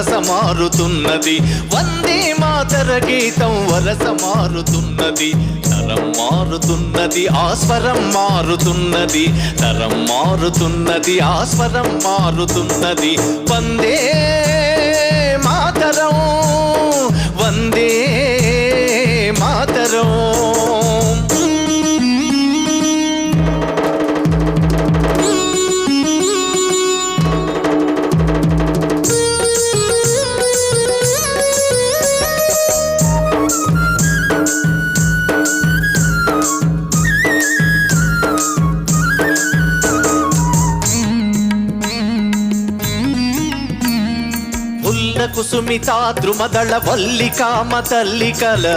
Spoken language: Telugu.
వరస మారుతున్నది. వందే మాతర గీతం వరస మారుతున్నది. తరం మారుతున్నది, ఆస్వరం మారుతున్నది. తరం మారుతున్నది, ఆస్వరం మారుతున్నది. వందే మాతరం, వందే మాతరం. కుసుమితా ద్రుమదళ వల్లికామ తల్లికల